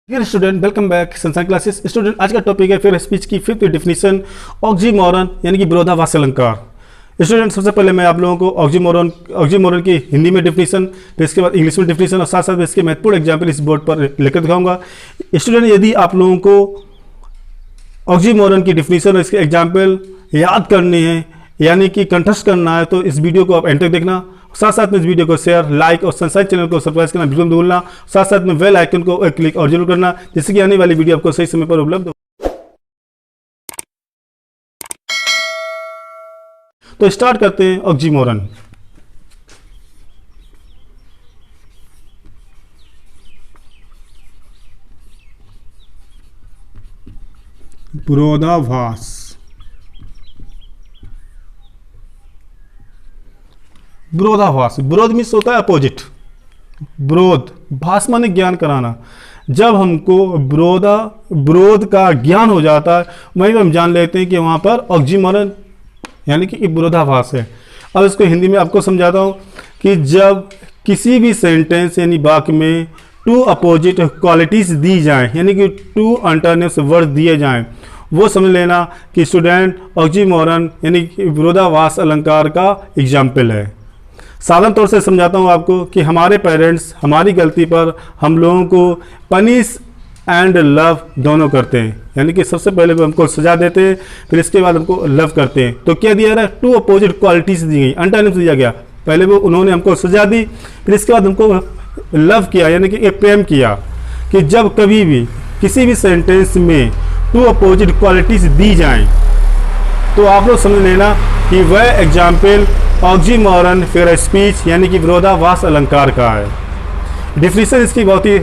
Dear student, welcome back संसार classes. Student, आज का टॉपिक है फिर स्पीच की फिफ्थ डिफिनीशन, ऑक्सीमोरन यानी कि विरोधाभासी अलंकार। स्टूडेंट, सबसे पहले मैं आप लोगों को ऑक्सीमोरन की हिंदी में डिफिनीशन, फिर इसके बाद इंग्लिश में डिफिनीशन और साथ साथ इसके महत्वपूर्ण एग्जाम्पल इस बोर्ड पर लेकर दिखाऊंगा। स्टूडेंट, यदि आप लोगों को ऑक्सीमोरन की डिफिनीशन और इसके एग्जाम्पल याद करनी है यानी कि कंठस्थ करना है तो इस वीडियो को आप एंड तक देखना। साथ साथ में इस वीडियो को शेयर, लाइक और सनसाइन चैनल को सब्सक्राइब करना बिल्कुल भूलना। साथ साथ में बेल आइकन को एक क्लिक और जरूर करना जिससे कि आने वाली वीडियो आपको सही समय पर उपलब्ध हो। तो स्टार्ट करते हैं ऑक्सीमोरन। विरोधाभास। विरोधाभास, विरोध मीन्स होता है अपोजिट। विरोध, भास माने ज्ञान कराना। जब हमको विरोध का ज्ञान हो जाता है वहीं हम जान लेते हैं कि वहां पर ऑक्सीमोरन यानी कि विरोधाभास है। अब इसको हिंदी में आपको समझाता हूं कि जब किसी भी सेंटेंस यानी वाक्य में टू अपोजिट क्वालिटीज दी जाएं यानी कि टू अल्टरनेटिव वर्ड दिए जाएं, वो समझ लेना कि स्टूडेंट ऑक्सीमोरन यानी कि विरोधाभास अलंकार का एग्जाम्पल है। साधारण तौर से समझाता हूँ आपको कि हमारे पेरेंट्स हमारी गलती पर हम लोगों को पनिश एंड लव दोनों करते हैं, यानी कि सबसे पहले वो हमको सजा देते हैं, फिर इसके बाद हमको लव करते हैं। तो क्या दिया रहा है, टू अपोजिट क्वालिटीज दी गई, अल्टरनेटिव दिया गया। पहले वो उन्होंने हमको सजा दी, फिर इसके बाद हमको लव किया यानी कि प्रेम किया। कि जब कभी भी किसी भी सेंटेंस में टू अपोजिट क्वालिटीज दी जाएं तो आप लोग समझ लेना कि वह एग्जाम्पल ऑक्सीमोरन फिगर स्पीच यानी कि विरोधाभास अलंकार का है। डिफिनीशन इसकी बहुत ही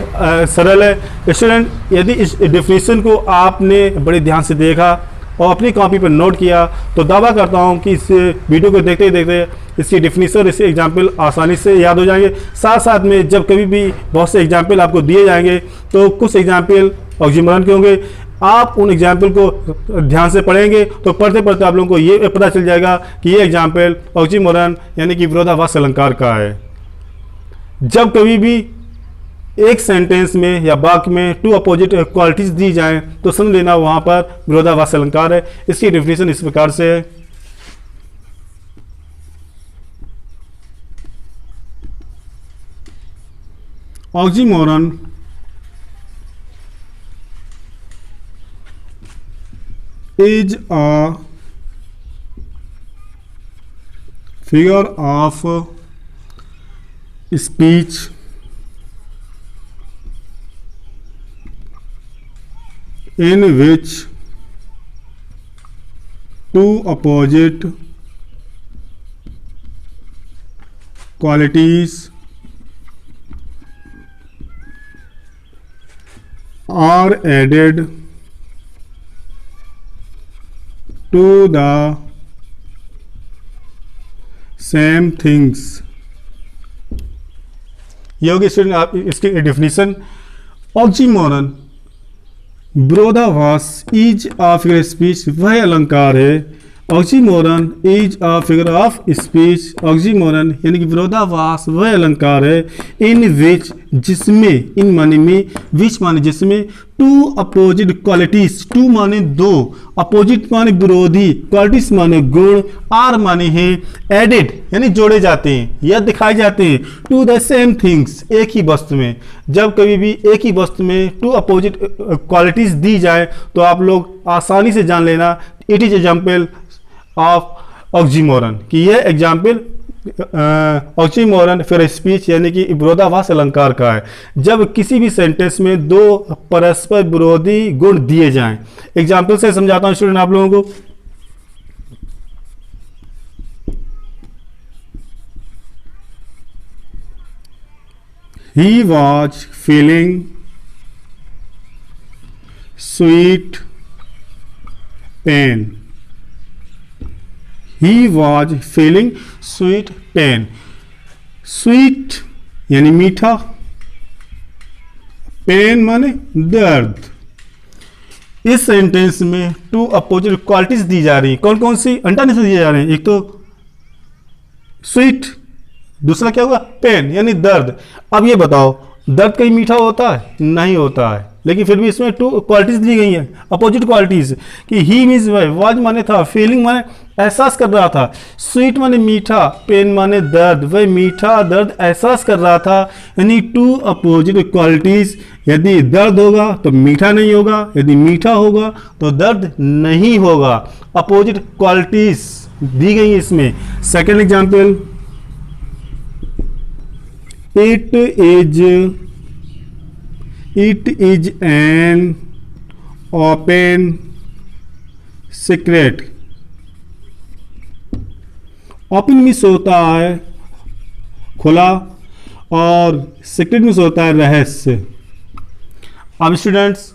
सरल है। स्टूडेंट, यदि इस डिफिनीशन को आपने बड़े ध्यान से देखा और अपनी कॉपी पर नोट किया तो दावा करता हूं कि इस वीडियो को देखते देखते इसकी डिफिनीशन और इसके एग्जाम्पल आसानी से याद हो जाएंगे। साथ साथ में जब कभी भी बहुत से एग्जाम्पल आपको दिए जाएंगे तो कुछ एग्जाम्पल ऑक्सीमोरन के होंगे, आप उन एग्जाम्पल को ध्यान से पढ़ेंगे तो पढ़ते पढ़ते आप लोगों को ये पता चल जाएगा कि ये एग्जाम्पल ऑक्सीमोरन यानी कि विरोधाभास अलंकार का है। जब कभी भी एक सेंटेंस में या वाक्य में टू अपोजिट क्वालिटीज दी जाएं तो समझ लेना वहां पर विरोधाभास अलंकार है। इसकी डेफिनेशन इस प्रकार से है। Oxymoron is a figure of speech in which two opposite qualities are added to the same things। ये होगी स्टूडेंट आप इसकी डेफिनेशन। ऑक्सीमोरन विरोधाभास इज अ फिगर स्पीच वह अलंकार है। Oxymoron is a figure of speech, oxymoron यानी कि विरोधाभास वह अलंकार है इन विच जिसमें, इन माने में, विच माने जिसमें, टू अपोजिट क्वालिटीज, टू माने दो, अपोजिट माने विरोधी, क्वालिटीज माने गुण, आर माने हैं, एडेड यानी जोड़े जाते हैं या दिखाए जाते हैं, टू द सेम थिंग्स एक ही वस्तु में। जब कभी भी एक ही वस्तु में टू अपोजिट क्वालिटीज दी जाए तो आप लोग आसानी से जान लेना it is example of oxymoron कि यह एग्जाम्पल ऑक्सीमोरन फिगर स्पीच यानी कि विरोधाभास अलंकार का है। जब किसी भी सेंटेंस में दो परस्पर विरोधी गुण दिए जाएं। एग्जाम्पल से समझाता हूं स्टूडेंट आप लोगों को। He was feeling sweet pain. He was feeling sweet pain। Sweet यानी मीठा, पेन माने दर्द। इस सेंटेंस में टू अपोजिट क्वालिटीज दी जा रही, कौन कौन सी अंटानिस दिए जा रहे हैं। एक तो स्वीट, दूसरा क्या होगा पेन यानी दर्द। अब ये बताओ दर्द कहीं मीठा होता है? नहीं होता है। लेकिन फिर भी इसमें टू क्वालिटीज दी गई हैं, अपोजिट क्वालिटीज, कि ही मीन्स वह, वाज माने था, फीलिंग माने एहसास कर रहा था, स्वीट माने मीठा, पेन माने दर्द, वह मीठा दर्द एहसास कर रहा था। यानी टू अपोजिट क्वालिटीज, यदि दर्द होगा तो मीठा नहीं होगा, यदि मीठा होगा तो दर्द नहीं होगा। अपोजिट क्वालिटीज दी गई इसमें। Second example, it is an open secret. Open means होता है खुला और सीक्रेट मीन्स होता है रहस्य। अब स्टूडेंट्स,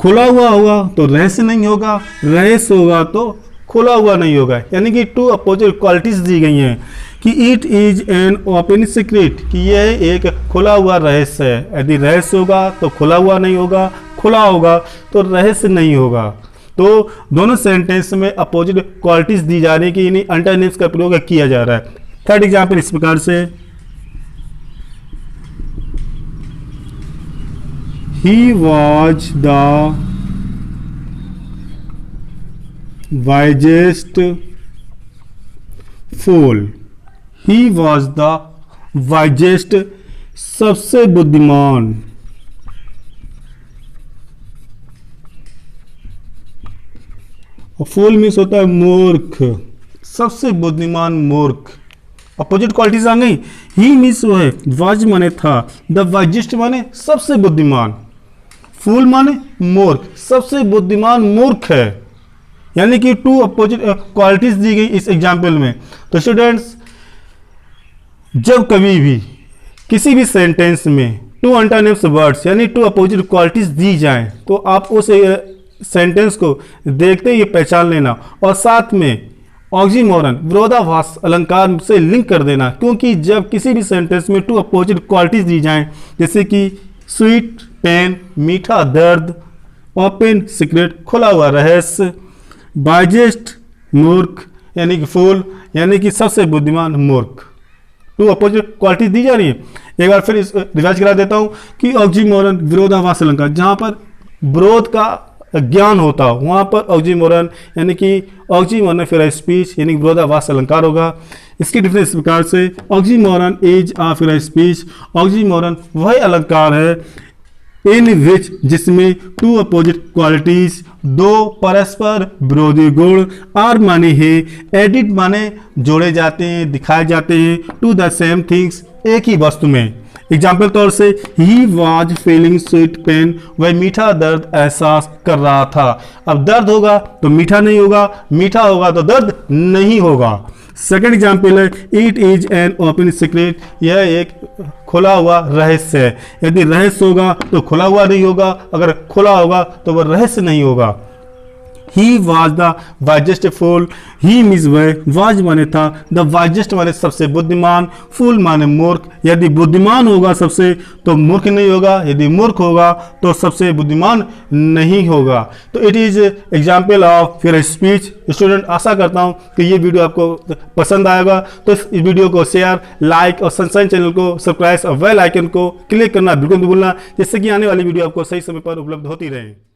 खुला हुआ होगा तो रहस्य नहीं होगा, रहस्य होगा तो खुला हुआ नहीं होगा। यानी कि टू अपोजिट क्वालिटीज दी गई हैं कि it is an open secret, कि यह एक खुला हुआ रहस्य है। यदि रहस्य होगा तो खुला हुआ नहीं होगा, खुला होगा तो रहस्य नहीं होगा। तो दोनों सेंटेंस में अपोजिट क्वालिटीज दी जा रही है कि यानी अंटरनेम्स का प्रयोग किया जा रहा है। थर्ड एग्जाम्पल इस प्रकार से, he was the wisest fool. He was the wisest, सबसे बुद्धिमान। फूल मीन्स होता है मूर्ख, सबसे बुद्धिमान मूर्ख। अपोजिट क्वालिटीज आ गई। ही मीन्स वो है, वाज माने था, द वाइजेस्ट माने सबसे बुद्धिमान, फूल माने मूर्ख, सबसे बुद्धिमान मूर्ख है। यानी कि टू अपोजिट क्वालिटीज दी गई इस एग्जाम्पल में। तो स्टूडेंट्स, जब कभी भी किसी भी सेंटेंस में टू अंटरनेम्स वर्ड्स यानी टू अपोजिट क्वालिटीज दी जाएं तो आप उस सेंटेंस को देखते ही पहचान लेना और साथ में ऑक्सीमोरन, विरोधाभास अलंकार से लिंक कर देना। क्योंकि जब किसी भी सेंटेंस में टू अपोजिट क्वालिटीज दी जाएं, जैसे कि स्वीट पेन, मीठा दर्द, ओपन सीक्रेट, खुला हुआ रहस्य, वाइजेस्ट मूर्ख यानी कि फूल, यानी कि सबसे बुद्धिमान मूर्ख, टू अपोजिट क्वालिटीज दी जा रही है। एक बार फिर इस रिवाइज करा देता हूं कि ऑक्सीमोरन, विरोधाभास अलंकार, जहां पर विरोध का ज्ञान होता हो वहां पर ऑक्सीमोरन यानी कि ऑक्सीमोरन फिर स्पीच यानी विरोधाभास अलंकार होगा। इसकी डिफरेंस इस प्रकार से, ऑक्सीमोरन इज आ फिर स्पीच, ऑक्सीमोरन वह अलंकार है इन विच जिसमें टू अपोजिट क्वालिटीज, दो परस्पर विरोधी गुण, आर माने है, एडिट माने जोड़े जाते हैं, दिखाए जाते हैं, टू द सेम थिंग्स एक ही वस्तु में। एग्जाम्पल तौर से, he was feeling sweet pain, वह मीठा दर्द एहसास कर रहा था। अब दर्द होगा तो मीठा नहीं होगा, मीठा होगा तो दर्द नहीं होगा। सेकेंड एग्जाम्पल है, it is an open secret, यह एक खुला हुआ रहस्य है। यदि रहस्य होगा तो खुला हुआ नहीं होगा, अगर खुला होगा तो वह रहस्य नहीं होगा। He was the wisest fool, he means वह, वाज माने था, द वाइजेस्ट माने सबसे बुद्धिमान, फूल माने मूर्ख। यदि बुद्धिमान होगा सबसे तो मूर्ख नहीं होगा, यदि मूर्ख होगा तो सबसे बुद्धिमान नहीं होगा। तो इट इज एग्जाम्पल ऑफ फिर स्पीच। स्टूडेंट, आशा करता हूँ कि ये वीडियो आपको पसंद आएगा, तो इस वीडियो को शेयर, लाइक और सनशाइन चैनल को सब्सक्राइब और बेल आइकन को क्लिक करना बिल्कुल नहीं भूलना, जिससे कि आने वाली वीडियो आपको सही समय पर उपलब्ध होती रहे।